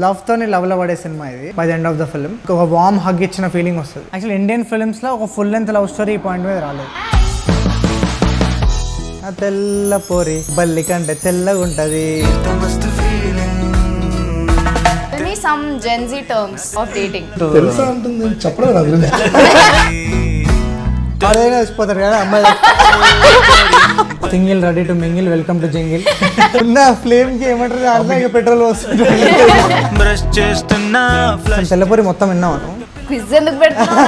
Love తోని love లో పడే సినిమా ఇది. By the end of the film ఒక వార్మ్ హగ్ ఇచ్చిన ఫీలింగ్ వస్తుంది. యాక్చువల్లీ ఇండియన్ ఫిల్మ్స్ లో ఒక ఫుల్ లెంత్ లవ్ స్టోరీ ఈ పాయింట్ మీద రాలేదు. ఆ తెల్ల పోరి బల్లి కంటే తెల్లగా ఉంటది. Some Gen Z terms of dating. తెలుసా అంటుంది చెప్పడం నాకు అదైనా వచ్చిపోతారు కదా అమ్మాయి. Single ready to mingle welcome to jingle. ఉన్న ఫ్లేమ్ కి ఏమంటారు అర్థం పెట్రోల్ వస్తుంది. తెల్లపూరి మొత్తం విన్నాను. Quiz ఎందుకు పెడుతున్నావు?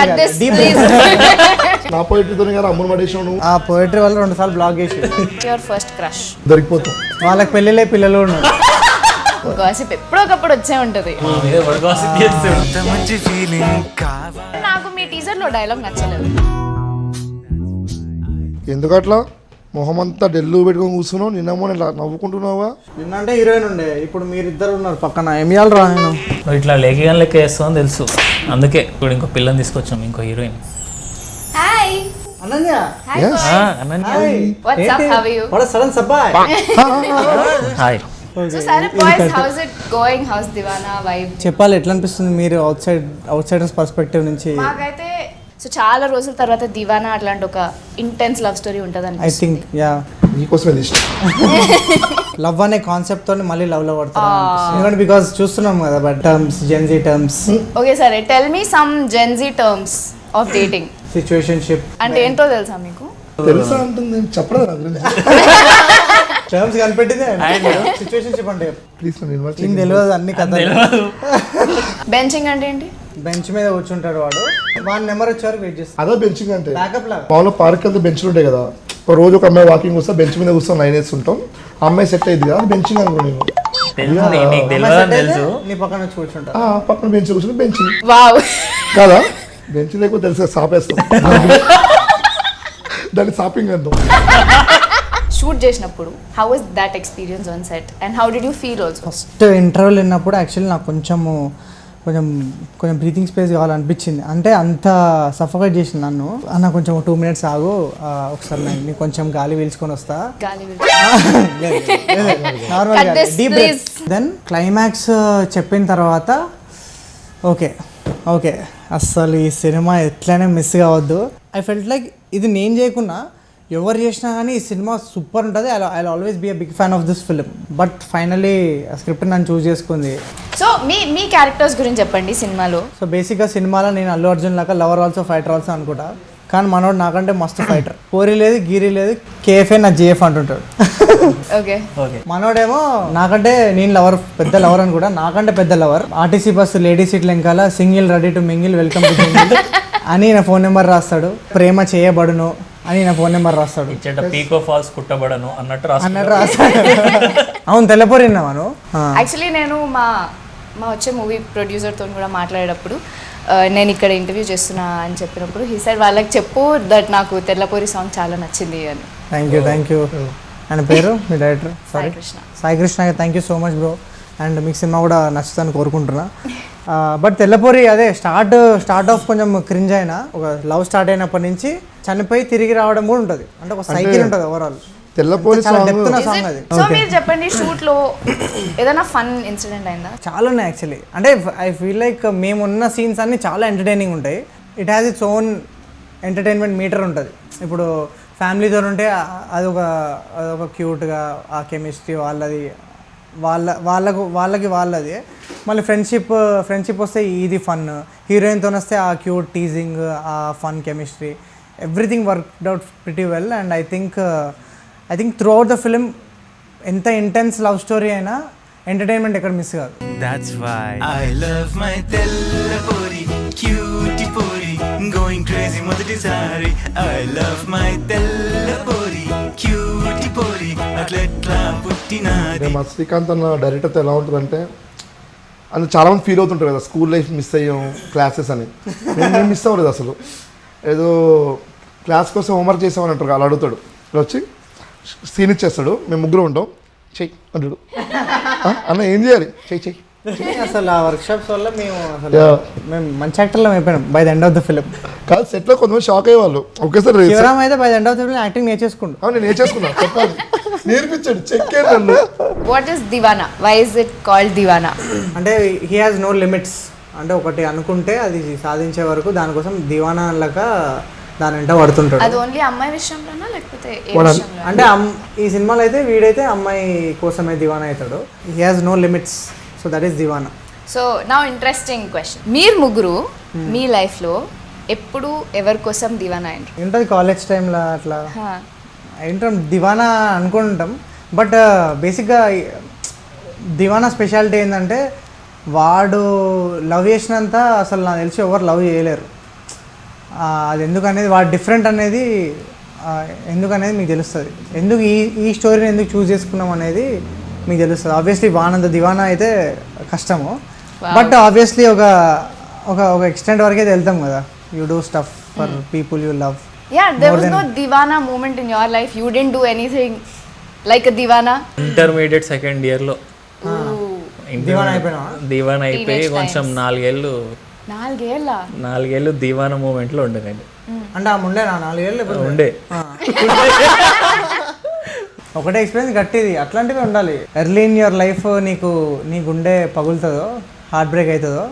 Cut this please. నా పోయిటరీతో కదా అమ్ముడు పడేసాను. ఆ పోయిటరీ వల్ల 2 సార్లు బ్లాక్ చేసి. Your first crush. దొరికిపోతాం. వాళ్ళకి పెళ్ళిళ్ళే పిల్లలు ఉన్నారు. గాసిప్ ఎప్పుడో ఒకప్పుడు వచ్చే ఉంటది. నాకు మీ టీజర్ లో డైలాగ్ నచ్చలేదు. ఎందుకట్లా మొహం అంతా డెల్లు పెట్టుకొని కూర్చున్నావు? నిన్నమో నవ్వుకుంటున్నావా? నిన్నంటే హీరోయిన్ ఉండే, ఇప్పుడు మీరిద్దరు ఉన్నారు పక్కన. ఏం చేయాలి రా నేను? నువ్వు ఇట్లా లేఖగానే లెక్క వేస్తావని తెలుసు, అందుకే ఇప్పుడు ఇంకో పిల్లని తీసుకొచ్చాం, ఇంకో heroine. Hi Ananya. What's up? How are you? What a sudden surprise. Hi. So Sarah boys, how's it going? How's Divana vibe? చెప్పాలి ఎట్లా అనిపిస్తుంది మీరు అవుట్సైడర్స్ పర్స్పెక్టివ్ నుంచి? మాకైతే సో చాలా రోజుల తర్వాత దివానా అట్లాంటి ఒక ఇంటెన్స్ లవ్ స్టోరీ ఉంటుంది. ఐ థింక్ యా నీకోసమే ఇష్టం. లవ్ అనే కాన్సెప్ట్ తోని మళ్ళీ లవ్ లో పడతారు ఎందుకంటే బికాజ్ చూస్తున్నాం కదా but terms Gen Z terms. Okay సరే, tell me some Gen Z terms of dating. Situationship అంటే ఏంటో తెలుసా మీకు? తెలుసా అంటుంది చెప్పడం నాకు టర్మ్స్ కనిపెట్టిందే. సిచ్యువేషన్షిప్ అంటే ప్లీజ్ నేను తెలియదు అన్ని కథలు. బెంచింగ్ అంటే ఏంటి? బెంచ్ మీద కూర్చుంటాడు వాడు, వాడి నెంబర్ వచ్చేవారు వెయిట్ చేస్తాడు. అదే బెంచింగ్ అంటే బ్యాకప్ లాగా. మామూలుగా పార్క్ అంతా బెంచ్లు ఉంటాయి కదా, ఒక రోజు ఒక అమ్మాయి వాకింగ్ వస్తా బెంచ్ మీద కూర్చొని లైన్ వేస్తుంటాం, ఆ అమ్మాయి సెట్ అయ్యింది కదా బెంచింగ్ అనుకో. తెలుసు నీ పక్కన వచ్చి కూర్చుంటా. పక్కన బెంచ్ కూర్చొని బెంచింగ్ వావ్ కదా. బెంచ్ లేకపోతే తెలుసు సాపేస్తాం, దాన్ని షాపింగ్ అంటాం. షూట్ చేసినప్పుడు how was that experience on set and how did you feel also? First ఇంటర్వ్యూలు విన్నప్పుడు యాక్చువల్లీ నాకు కొంచెం బ్రీతింగ్ స్పేస్ కావాలనిపించింది. అంటే అంత సఫోకేట్ చేసింది నన్ను. అన్న కొంచెం 2 minutes ఆగు, ఒకసారి నీకు కొంచెం గాలి పీల్చుకొని వస్తా. నార్మల్గా డీప్ బ్రీత్. దెన్ క్లైమాక్స్ చెప్పిన తర్వాత ఓకే అస్సలు ఈ సినిమా ఎట్లయినా మిస్ కావద్దు. ఐ ఫెల్ట్ లైక్ ఇది నేను చేయకున్నా ఎవరు చేసినా కానీ ఈ సినిమా సూపర్ ఉంటుంది. I always be a big fan of this film. But finally script నన్ను చూస్ చేసుకుంది. సో మీ క్యారెక్టర్స్ గురించి చెప్పండి సినిమాలో. సో బేసిక్గా సినిమాలో నేను అల్లు అర్జున్ లాగా లవర్ ఆల్సో ఫైటర్ ఆల్సో అనుకుంటా, కానీ మనోడు నాకంటే మస్తు ఫైటర్. కోరి లేదు గీరి లేదు, కేఎఫ్ఏ నా జేఎఫ్ అంటుంటాడు. ఓకే మనోడేమో నాకంటే నేను లవర్, పెద్ద లవర్ అని కూడా, నాకంటే పెద్ద లవర్. ఆర్టీసీ బస్సు లేడీ సీట్లు వెనకాల single ready to mingle welcome to jingle అని నా ఫోన్ నెంబర్ రాస్తాడు. ప్రేమ చేయబడును అని నా ఫోన్ నెంబర్ రాస్తాడు. పీకో ఫాల్స్ కుట్టబడను అన్నట్టు రాస్తాడు. అవును తెల్లపోరి విన్నాను. యాక్చువల్లీ నేను మా వచ్చే మూవీ ప్రొడ్యూసర్తో కూడా మాట్లాడేటప్పుడు నేను ఇక్కడ ఇంటర్వ్యూ చేస్తున్నా అని చెప్పినప్పుడు హీ సైడ్ వాళ్ళకి చెప్పు దట్ నాకు తెల్లపోరి సాంగ్ చాలా నచ్చింది అని. Thank you. ఆయన పేరు మీ director? Sai Krishna. Thank you so much bro. And మీకు సినిమా కూడా నచ్చుతుందని కోరుకుంటున్నా. బట్ తెల్లపూరి అదే స్టార్ట్ ఆఫ్ కొంచెం క్రింజ్ అయినా, ఒక లవ్ స్టార్ట్ అయినప్పటి నుంచి చనిపోయి తిరిగి రావడం కూడా ఉంటుంది. అంటే ఒక సైకిల్ ఉంటుంది ఓవరాల్. తెల్లపూరి సాంగ్ అది. సో మీరు చెప్పండి, షూట్ లో ఏదైనా ఫన్ ఇన్సిడెంట్ అయిందా? చాలా ఉన్నాయి యాక్చువల్లీ. అంటే ఐ ఫీల్ లైక్ మేమున్న సీన్స్ అన్ని చాలా ఎంటర్టైనింగ్ ఉంటాయి. It has its own entertainment meter ఉంటుంది. ఇప్పుడు ఫ్యామిలీతో ఉంటే అదొక క్యూట్గా ఆ కెమిస్ట్రీ వాళ్ళకి వాళ్ళది. మళ్ళీ ఫ్రెండ్షిప్ వస్తే ఇది ఫన్, హీరోయిన్తో వస్తే ఆ క్యూట్ టీజింగ్, ఆ fun chemistry, everything worked out pretty well. And I think through out the film ఎంత ఇంటెన్స్ లవ్ స్టోరీ అయినా ఎంటర్టైన్మెంట్ ఎక్కడ మిస్ కాదు. That's why I love my తెల్లపూరి cutie puri going crazy మొదటిసారి. I love my తెల్లపూరి cutie puri అట్లెట్లా పుట్టినాది. మా శ్రీకాంత్ అన్న డైరెక్టర్తో ఎలా ఉంటుందంటే, అని చాలామంది ఫీల్ అవుతుంటారు కదా స్కూల్ లైఫ్ మిస్ అయ్యాం క్లాసెస్ అని. మేము మిస్ అవ్వలేదు అసలు. ఏదో క్లాస్ కోసం హోంవర్క్ చేసామని అంటారు, అలా అడుగుతాడు. వచ్చి సీన్ ఇచ్చేస్తాడు, మేము ముగ్గురు ఉంటాం, చెయ్యి అంటాడు. అన్న ఏం చేయాలి? చెయ్యి. అసలు ఆ వర్క్షాప్స్ వల్ల మేము మంచి యాక్టర్లో అయిపోయినాం by the end of the film. కాదు సెట్లో కొంతమంది షాక్ అయ్యేవాళ్ళు ఒకేసారి రేస్. శివరామ్ అయితే by end of the acting నేర్చేసుకుంటూ. అవును నేను నేర్చేసుకున్నాను చెప్పాలి నేర్పించాడు చెక్కే నన్ను. What is Deewana? Why is it called Deewana? అంటే హీ హాజ్ నో లిమిట్స్. అంటే ఒకటి అనుకుంటే అది సాధించే వరకు దానికోసం దివానా అల్లక దాని వెంట పడుతుంటాడు. అది ఓన్లీ అమ్మాయి విషయంలోనా లేకపోతే ఏ వాడు విషయంలో? అంటే ఈ సినిమాలో అయితే వీడైతే అమ్మాయి కోసమే దివానా అవుతాడు. He has no limits, so that is Deewana. So నా ఇంట్రెస్టింగ్ క్వశ్చన్, మీరు ముగ్గురు మీ లైఫ్లో ఎప్పుడు ఎవరి కోసం దివానా అయినరు? ఉంటుంది కాలేజ్ టైంలో అట్లా ఏంటాం దివానా అనుకుంటాం. బట్ బేసిక్గా దివానా స్పెషాలిటీ ఏంటంటే వాడు లవ్ చేసినంత అసలు నాకు తెలిసి ఎవరు లవ్ చేయలేరు. అది ఎందుకనేది వాడు డిఫరెంట్ అనేది ఎందుకనేది మీకు తెలుస్తుంది. ఎందుకు ఈ స్టోరీని ఎందుకు చూస్ చేసుకున్నాం అనేది మీకు తెలుస్తుంది. ఆబ్వియస్లీ వానంత దివానా అయితే కష్టము. బట్ ఆబ్వియస్లీ ఒక ఒక ఒక ఎక్స్టెంట్ వరకు అయితే వెళ్తాం కదా. You do stuff for people you love. Yeah, there was no Divana moment in your life. You didn't do anything like a Divana. Intermediate second ఇయర్లో దివానా అయిపోయినావా? దీవానా అయిపోయి Teenage కొంచెం times. 4 ఏళ్ళు 4 ఏళ్ళ దీవానా మూమెంట్లో ఉండే నేను. అంటే ఆ ముండే నా 4 ఏళ్ళు ఎప్పుడు ఉండే ఒకటే ఎక్స్పీరియన్స్ గట్టిది. అట్లాంటివి ఉండాలి. ఎర్లీ ఇన్ యువర్ లైఫ్ నీ గుండె పగులుతుందో హార్ట్ బ్రేక్ అవుతుందో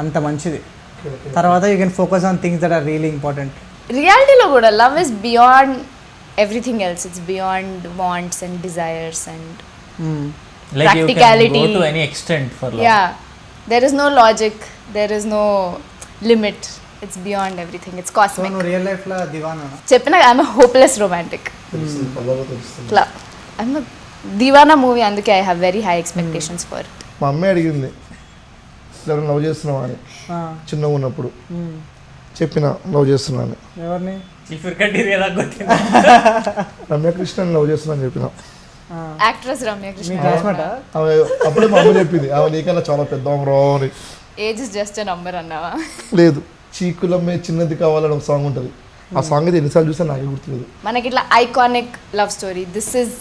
అంత మంచిది. తర్వాత you can focus on things that are really important. రియాలిటీలో కూడా love is beyond everything else. It's beyond wants and desires and like you can practicality. Go to any extent for love. Yeah, there is no logic, there is no limit. It's beyond everything. It's so cosmic. నువ్వు real లైఫ్లో దివానా? చెప్పిన I'm hopeless romantic. కళ్ళలో తెలుస్తుంది. ఇట్లా I'm Deewana movie, అందుకే I have very high expectations for. మా అమ్మాయి అడిగింది ఎవరైనా లవ్ చేస్తున్నావా అని చిన్నగా ఉన్నప్పుడు. చెప్పిన లవ్ చేస్తున్నాను. ఎవరిని? రమ్యకృష్ణని లవ్ చేస్తున్నాను చెప్పిన. యాక్ట్రెస్ రమ్య మీ కృష్ణ. క్లాస్మేటా? ఆమె అప్పుడే మా అమ్మ చెప్పింది ఆమె నీకన్నా చాలా పెద్ద రా అని. Age is just a number అన్నావా? లేదు చీకులమ్మే చిన్నది కావాలని ఒక సాంగ్ ఉంటుంది. ఆ సాంగ్ అయితే ఎన్నిసార్లు చూసా నాకే గుర్తులేదు. మనకి ఇట్లా iconic love story, this is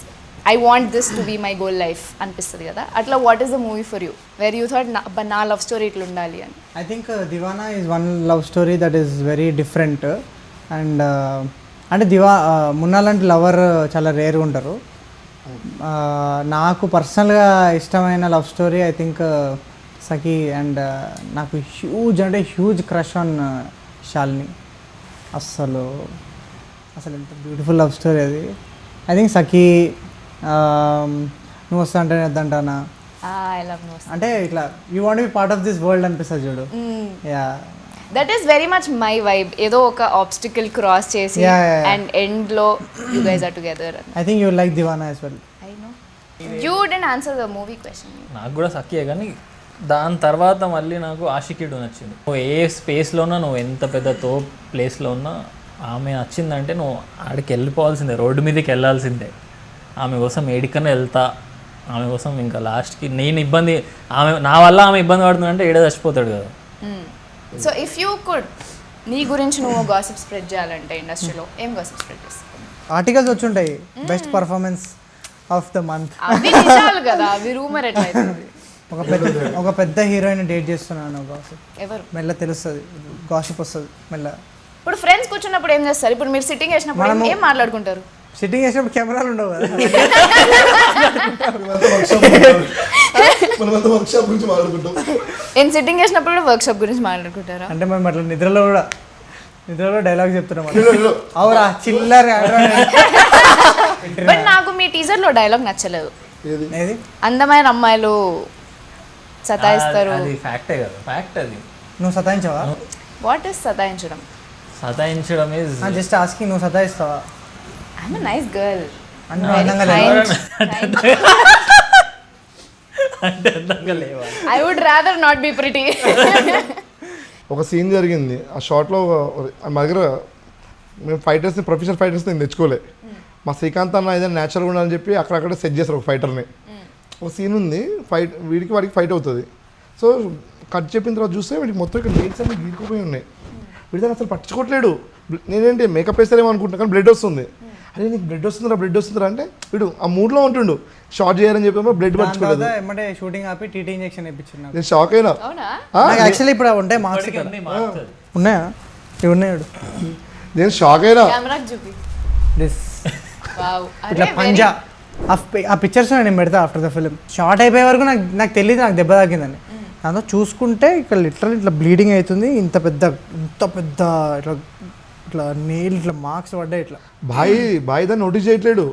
I want this to be my goal life అనిపిస్తుంది కదా. అట్లా what is the movie for you were you thought నా లవ్ స్టోరీ ఇట్లా ఉండాలి అని? I think Deewana is one love story that is very different. And అంటే మున్నా లాంటి lover చాలా రేర్గా ఉంటారు. నాకు పర్సనల్గా ఇష్టమైన love story I think Sakhi. And నాకు హ్యూజ్ క్రష్ ఆన్ శాలిని. అసలు ఎంత బ్యూటిఫుల్ లవ్ స్టోరీ అది. ఐ థింక్ సఖీ, నువ్వు వస్తా అంటే వద్దంటానా, ఐ లవ్ నో. అంటే ఇట్లా you want be part of this world అనిపిస్తుంది చూడు. Yeah, that is very much my vibe. ఏదో ఒక ఆబ్స్టికల్ క్రాస్ చేసి అండ్ ఎండ్ లో you guys are together. I think you like Deewana as well. I no you didn't answer the movie question. నాకు కూడా సఖియే, కానీ దాని తర్వాత మళ్ళీ నాకు ఆషికీడు నచ్చింది. నువ్వు ఏ స్పేస్లో ఉన్నా, నువ్వు ఎంత పెద్ద ప్లేస్లో ఉన్నా, ఆమె నచ్చిందంటే నువ్వు ఆడికి వెళ్ళిపోవాల్సిందే, రోడ్డు మీదకి వెళ్ళాల్సిందే. ఆమె కోసం ఏడికన్నా వెళ్తా, ఆమె కోసం ఇంకా లాస్ట్కి నేను ఇబ్బంది, నా వల్ల ఆమె ఇబ్బంది పడుతుందంటే ఏడ చచ్చిపోతాడు కదా. సో ఇఫ్ యూ కుడ్, నీ గురించి నువ్వు గాసిప్ స్ప్రెడ్ చేయాలంటే ఇండస్ట్రీలో ఏం గాసిప్ స్ప్రెడ్ చేస్తావు? ఆర్టికల్స్ వచ్చి ఉంటాయి, best performance of the month. అవి నిజాలు కదా, అవి రూమర్ ఎట్లయితుంది? ఒక పెద్ద హీరోయిన్ డేట్ చేస్తున్నాను గాసిప్. ఎవరు? మెల్ల తెలుస్తుంది, గాసిప్ వస్తుంది మెల్ల. ఇప్పుడు ఫ్రెండ్స్ కూర్చున్నప్పుడు ఏం చేస్తారు? ఇప్పుడు మీరు సిట్టింగ్ వేసినప్పుడు ఏం మాట్లాడుకుంటారు? సిట్టింగ్ చేసినప్పుడు కెమెరాలు ఉండవు కదా. మనమంతా వర్క్షాప్ గురించి మాట్లాడుకుంటాం. ఏం సిట్టింగ్ వేసినప్పుడు కూడా వర్క్ షాప్ గురించి మాట్లాడుకుంటారా? అంటే మేము అట్లా నిద్రలో డైలాగ్ చెప్తున్నాం. అవురా చిల్లర. బట్ నాకు మీ టీజర్ లో డైలాగ్ నచ్చలేదు. ఏది? ఏది? అందమైన అమ్మాయిలు సతాయిస్తారు. అది ఫ్యాక్టే కదా, ఫ్యాక్ట్ అది. నువ్వు సతాయించావా? వాట్ ఇస్ సతాయించడం? సతాయించడం ఈజ్ జస్ట్ ఆస్కింగ్. నువ్వు సతాయిస్తావా? I'm a nice girl. అంటే నువ్వు అందంగా లేవా? అంటే అందంగా లేవా? I would rather not be pretty. ఒక సీన్ జరిగింది ఆ షార్ట్లో. మా దగ్గర మేము ఫైటర్స్ని, ప్రొఫెషనల్ ఫైటర్స్ని నేను తెచ్చుకోలే. మా శ్రీకాంత్ అన్న ఏదైనా న్యాచురల్గా ఉండాలని చెప్పి అక్కడక్కడ సెట్ చేస్తారు ఒక ఫైటర్ని. ఒక సీన్ ఉంది, ఫైట్ వాడికి ఫైట్ అవుతుంది. సో కట్ చెప్పిన తర్వాత చూస్తే వీడికి మొత్తం ఇక్కడ నెయిల్స్ అన్ని గీరుకుపోయి ఉన్నాయి. వీడి దాన్ని అసలు పట్టించుకోవట్లేడు. నేనేంటి మేకప్ వేస్తారేమో అనుకుంటున్నా, కానీ బ్లడ్ వస్తుంది. అరే నీకు బ్లడ్ వస్తుందిరా అంటే వీడు ఆ మూడ్లో ఉంటుండు. షార్ట్ చేయాలని చెప్పి బ్లడ్ పట్టించుకోలేదు. ఏమంటే షూటింగ్ ఆపి టీటీ ఇంజెక్షన్ ఇప్పించిన. నేను షాక్ అయినా. అవునా? యాక్చువల్లీ ఇప్పుడు ఉంటాయి మార్క్స్ ఉంది, మార్క్స్. ఉన్నాయా? ఉన్నాడు నేను షాక్ అయినా. కెమెరాకి చూపి. This wow. ఇట్లా పంజా ఆ పిక్చర్స్ నేను పెడతా ఆఫ్టర్ ద ఫిలిం. షార్ట్ అయిపోయే వరకు నాకు తెలియదు నాకు దెబ్బ తాకిందని. దాంతో చూసుకుంటే ఇక్కడ లిటరల్ ఇట్లా బ్లీడింగ్ అవుతుంది. ఇంత పెద్ద ఇట్లా ఇట్లా నీళ్ళు ఇట్లా మార్క్స్ పడ్డాయి ఇట్లా. బాయ్ దాన్ని నోటీస్ చేయట్లేడు.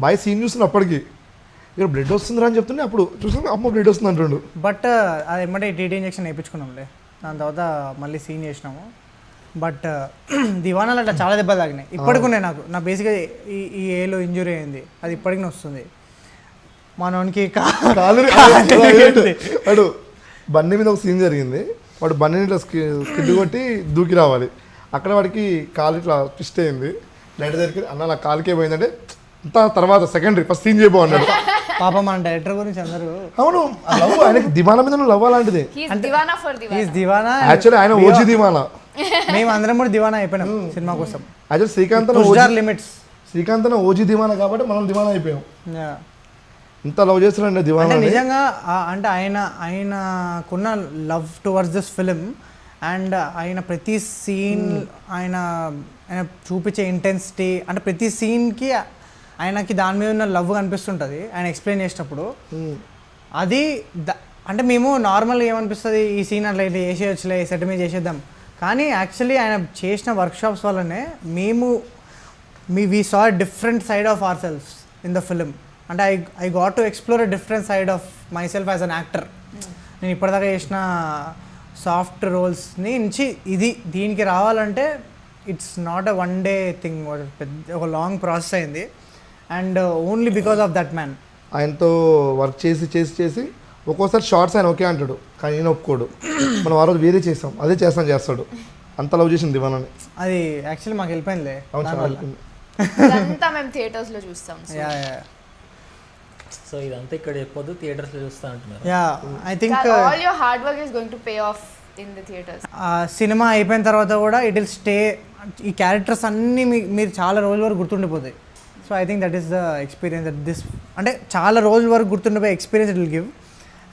బాయ్ సీన్ చూస్తున్నా అప్పటికి ఇక్కడ బ్లడ్ వస్తుందిరా అని చెప్తుండే అప్పుడు చూసుకుని అమ్మ బ్లడ్ వస్తుంది అంటుండు. బట్ అది ఏమంటే టీటీ ఇంజెక్షన్ వేయించుకున్నాంలే. దాని తర్వాత మళ్ళీ సీన్ చేసినాము. బట్ దివానాలు అట్లా చాలా దెబ్బలు తాగినాయి. ఇప్పటికి ఉన్నాయి నాకు. నా బేసిక్గా ఈ ఏలో ఇంజురీ అయింది, అది ఇప్పటికి వస్తుంది. మనోనికి వాడు బండి మీద ఒక సీన్ జరిగింది. వాడు బండిని ఇట్లా స్కిడ్ కొట్టి దూకి రావాలి. అక్కడ వాడికి కాలు ఇట్లా ట్విస్ట్ అయింది. లైట్ దగ్గరికి అన్న నా కాలుకే పోయిందంటే అంత తర్వాత సెకండరీ ఫస్ట్ సీన్ చేయబో అన్నాడు. పాప మన డైరెక్టర్ గురించి అందరూ. అవును లవ్ ఆయనకి దివానా మీద లవ్ అలాంటిది. దివానా యాక్చువల్లీ ఆయన ఓజీ దివానా. మేము అందరం కూడా దివానా అయిపోయినాం సినిమా కోసం. యాక్చువల్ శ్రీకాంత్ ఓజీ దివానా కాబట్టి మనం దివానా అయిపోయాం. ఇంత లవ్ చేస్తున్నాడు దివానా. నిజంగా అంటే ఆయనకున్న love towards this film and ఆయన ప్రతి సీన్ ఆయన చూపించే ఇంటెన్సిటీ అంటే ప్రతి సీన్కి ఆయనకి దాని మీద ఉన్న లవ్ కనిపిస్తుంటుంది ఆయన ఎక్స్ప్లెయిన్ చేసేటప్పుడు. అది అంటే మేము నార్మల్గా ఏమనిపిస్తుంది ఈ సీన్ అట్లా ఇట్లా చేసేయచ్చులే సెట్ మీద చేసేద్దాం. కానీ యాక్చువల్లీ ఆయన చేసిన వర్క్షాప్స్ వల్లనే we saw different side of our selfs in the film. అంటే I got to explore a different side of my self as an actor. నేను ఇప్పటిదాకా చేసిన సాఫ్ట్ రోల్స్ని నుంచి దీనికి రావాలంటే it's not a one day thing. ఒక లాంగ్ ప్రాసెస్ అయింది and only because of that man. ఆయనతో వర్క్ చేసి ఒక్కోసారి షార్ట్స్ ఆయన ఓకే అంటాడు కానీ నేను ఒప్పుకోడు. మనం ఆ రోజు వేరే చేస్తాం అదే చేస్తాడు. అంత లవ్ చేసింది దివానాని. అది యాక్చువల్లీ మాకు వెళ్ళిపోయిందిలే. ఇదంతా మేము థియేటర్స్లో చూస్తాం. సో ఇదంతా ఇక్కడ చెప్పొద్దు, థియేటర్స్లో చూస్తా అంటున్నారు. I think all your hard work is going to pay off in the theatres. సినిమా అయిపోయిన తర్వాత కూడా ఇట్ విల్ స్టే. ఈ క్యారెక్టర్స్ అన్నీ మీరు చాలా రోజుల వరకు గుర్తుండిపోతాయి. So I think that is the experience that this అంటే చాలా రోజుల వరకు గుర్తుండిపోయే experience it will give.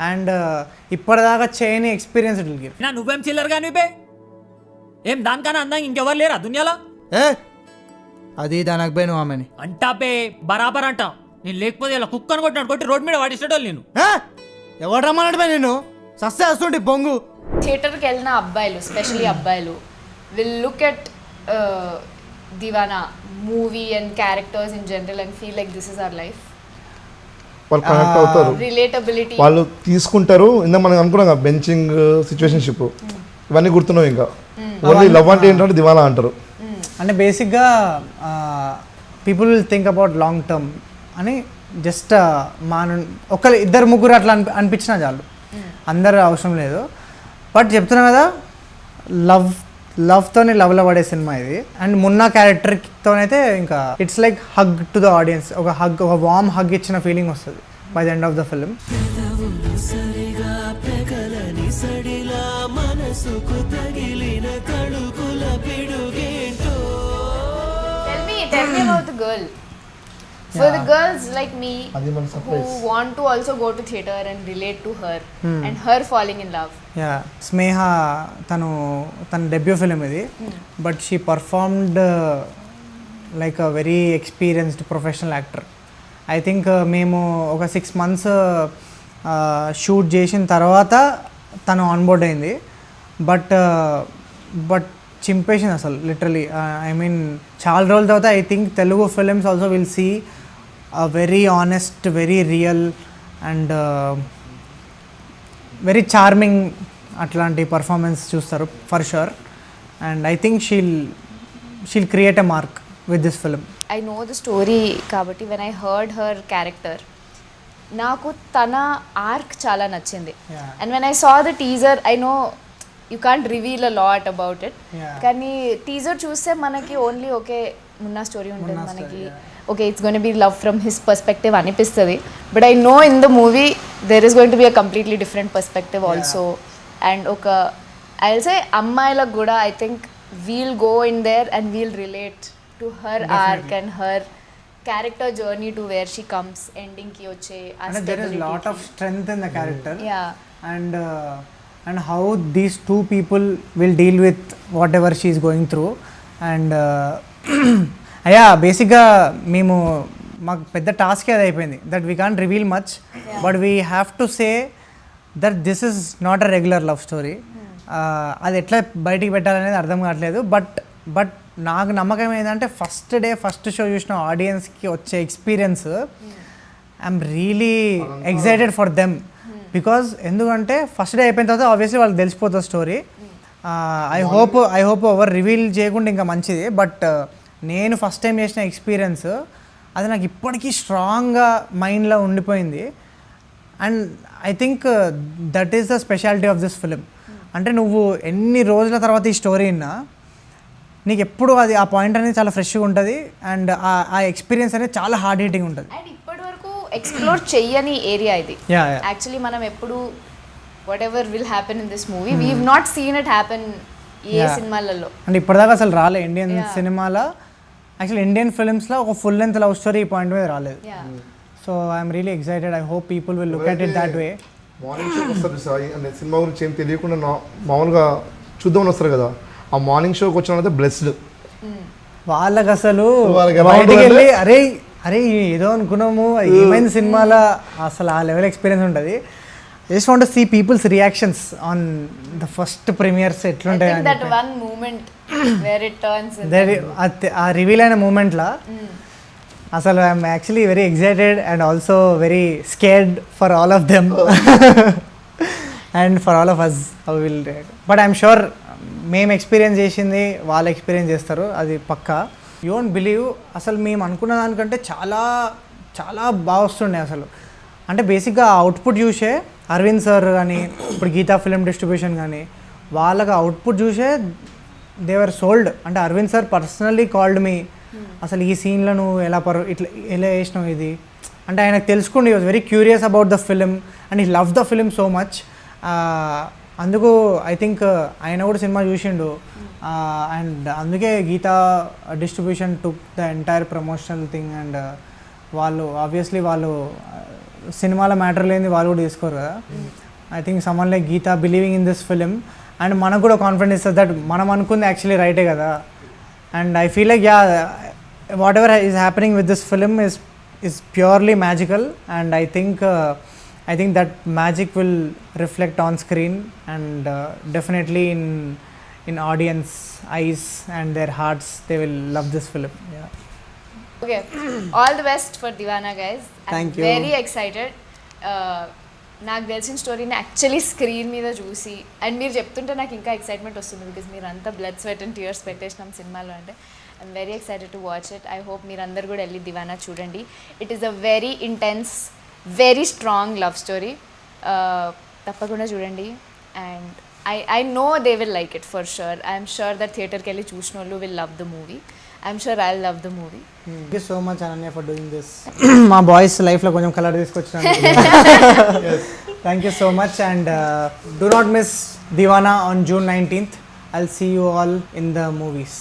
And ఇప్పటిదాకా చేయని ఎక్స్పీరియన్స్ ఇట్ విల్ గివ్. నువ్వేం చిల్లర్ కానీ ఏం దానికన్నా అందంగా ఇంకెవరు లేరా దునియాలో? అది దానికి పోయి నువ్వు ఆమెని అంటా పే బరాబర్ అంటా. నేను లేకపోతే ఇలా కుక్కను కొట్టి రోడ్ మీద వాడిస్తాడు. నేను ఎవరు రమ్మన్నాడు నేను సస్తే వస్తుంటే బొంగు. థియేటర్కి వెళ్ళిన అబ్బాయిలు స్పెషలీ అబ్బాయిలు will look at Deewana movie and characters in general and feel like this is our life. వాళ్ళు కనెక్ట్ అవుతారు, రిలేటబిలిటీ వాళ్ళు తీసుకుంటారు. ఇందా మనం అనుకున్నాం బెంచింగ్ సిచ్యువేషన్షిప్ ఇవన్నీ గుర్తున్నావు. ఇంకా ఓన్లీ లవ్ అంటే ఏంటంటే దివానా అంటారు. అంటే బేసిక్గా people will think about long term అని జస్ట్ ఇద్దరు ముగ్గురు అట్లా అనిపించినా చాలు, అందరు అవసరం లేదు. బట్ చెప్తున్నా కదా లవ్తోనే లవ్లో పడే సినిమా ఇది. అండ్ మున్నా క్యారెక్టర్తోనైతే ఇంకా it's like hug to the audience. ఒక వార్మ్ హగ్ ఇచ్చిన ఫీలింగ్ వస్తుంది by the end of the film. Tell me about the girl. For the girls like me who want to also go to theatre and relate to her and her falling in love. స్నేహ తన debut film ఇది. But she performed like a very experienced professional actor. I think మేము ఒక 6 months shoot చేసిన తర్వాత తను onboard అయింది. But చింపేసింది అసలు literally. I mean చాలా రోజుల తర్వాత I think Telugu films also will see a very honest, very real and very charming అట్లాంటి పర్ఫార్మెన్స్ చూస్తారు for sure. And I think she'll create a mark with this film. I know the story కాబట్టి when I heard her character నాకు తన arc చాలా నచ్చింది. And when I saw the teaser I know you can't reveal a lot about it. కానీ teaser చూస్తే మనకి only okay Munna story ఉంటుంది, మనకి okay it's going to be love from his perspective అనిపిస్తుంది. But I know in the movie there is going to be a completely different perspective also. And I will say అమ్మాయిలకు కూడా I think we'll go in there and we'll relate to her arc and her character journey to where she comes ending ki vache there is lot of strength in the character. Yeah. And and how these two people will deal with whatever she is going through. And yeah, బేసిక్గా మేము మాకు పెద్ద task అది అయిపోయింది that we can't reveal much but we have to say that this is not a regular love story. అది ఎట్లా బయటికి పెట్టాలనేది అర్థం కావట్లేదు. బట్ నాకు నమ్మకం ఏంటంటే ఫస్ట్ షో చూసిన ఆడియన్స్కి వచ్చే experience I'm really excited for them. Because ఎందుకంటే ఫస్ట్ డే అయిపోయిన తర్వాత ఆబ్వియస్లీ వాళ్ళకి తెలిసిపోతుంది స్టోరీ. ఐ హోప్ ఎవరు రివీల్ చేయకుండా ఇంకా మంచిది. బట్ నేను ఫస్ట్ టైం చేసిన ఎక్స్పీరియన్స్ అది నాకు ఇప్పటికీ స్ట్రాంగ్గా మైండ్లో ఉండిపోయింది. And I think that is the speciality of this film. అంటే నువ్వు ఎన్ని రోజుల తర్వాత ఈ స్టోరీ విన్నా నీకు ఎప్పుడు అది ఆ పాయింట్ అనేది చాలా ఫ్రెష్గా ఉంటుంది. అండ్ ఆ ఎక్స్పీరియన్స్ అనేది చాలా హార్డ్ హిట్టింగ్ ఉంటుంది. అండ్ ఇప్పటి వరకు ఎక్స్ప్లోర్ చెయ్యని ఏరియా ఇది. Yeah. యాక్చువల్లీ మనం ఎప్పుడు whatever will happen in this movie we have not seen it happen ఏ సినిమాలలో. అంటే ఇప్పటిదాకా అసలు రాలే ఇండియన్ సినిమాలో, యాక్చువల్లీ ఇండియన్ ఫిల్మ్స్లో ఒక ఫుల్ లెంత్ లవ్ స్టోరీ ఈ పాయింట్ మీద రాలేదు. So I'm really excited. I hope people will look at it that way. Morning షోకి వస్తారు సార్ అంటే సినిమా గురించి ఏం తెలియకుండా మామూలుగా చూద్దామని వస్తారు కదా, ఆ మార్నింగ్ షోకి వచ్చిన వాళ్ళైతే బ్లెస్డ్. వాళ్ళకి అసలు వాళ్ళకి ఎలా బయటికి ఉంటుందంటే- వెళ్ళి అరే ఏదో అనుకున్నాము ఏమైంది సినిమాలో అసలు ఆ లెవెల్ ఎక్స్పీరియన్స్ ఉంటుంది. Just want to see peoples reactions on the first premieres ఎట్లుంటాయి అని that one moment where it turns ఆ రివీల్ అయిన మూమెంట్లో అసలు I'm actually very excited and also very scared for all of them and for all of us how will. But I'm sure మేము experience చేసింది వాళ్ళు experience చేస్తారు, అది పక్కా. You don't believe, అసలు మేము అనుకున్న దానికంటే చాలా చాలా బాగా వస్తుండే అసలు. అంటే బేసిక్గా అవుట్పుట్ చూసే అరవింద్ సార్ కానీ ఇప్పుడు గీతా ఫిలిం డిస్ట్రిబ్యూషన్ కానీ వాళ్ళకి అవుట్పుట్ చూసే దేవర్ సోల్డ్. అంటే Aravind sir personally called me, అసలు ఈ సీన్లో నువ్వు ఇట్లా ఎలా వేసినావు ఇది అంటే ఆయనకు తెలుసుకోండి. He was very curious about the film and he love the film so much. అందుకు ఐ థింక్ ఆయన కూడా సినిమా చూసిండు. అండ్ అందుకే Geetha distribution took the entire promotional thing. And వాళ్ళు ఆబ్వియస్లీ వాళ్ళు సినిమాల మ్యాటర్ లేని వాళ్ళు కూడా తీసుకోరు కదా. I think someone like Geetha believing in this film and మనకు కూడా కాన్ఫిడెన్స్ ఇస్తుంది దట్ మనం అనుకుంది యాక్చువల్లీ రైటే కదా. And I feel like what ever is happening with this film is purely magical, and I think that magic will reflect on screen and definitely in audience eyes and their hearts they will love this film. Okay, all the best for Deewana guys. Thank you. Very excited. నాకు తెలిసిన స్టోరీని actually screen మీద చూసి and మీరు చెప్తుంటే నాకు ఇంకా excitement వస్తుంది బికాజ్ మీరు అంతా బ్లడ్ స్వెట్ అండ్ టీయర్స్ పెట్టేసినాం సినిమాలో. అంటే I'm very excited to watch it. I hope మీరు అందరు కూడా వెళ్ళి దివానా చూడండి. It is a very intense very strong love story. తప్పకుండా చూడండి. And I know they will like it for sure. I'm sure that థియేటర్కి వెళ్ళి చూసిన వాళ్ళు will love the movie. I'm sure I love the movie. Thank you so much Ananya for doing this. మా boys లైఫ్లో కొంచెం colour తీసుకొచ్చినాను. Thank you so much and do not miss Deewana on June 19th. I'll see you all in the movies.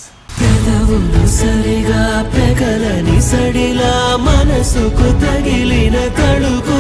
సరిగా పెగలని సడిలా మనసుకు తగిలిన తడుకు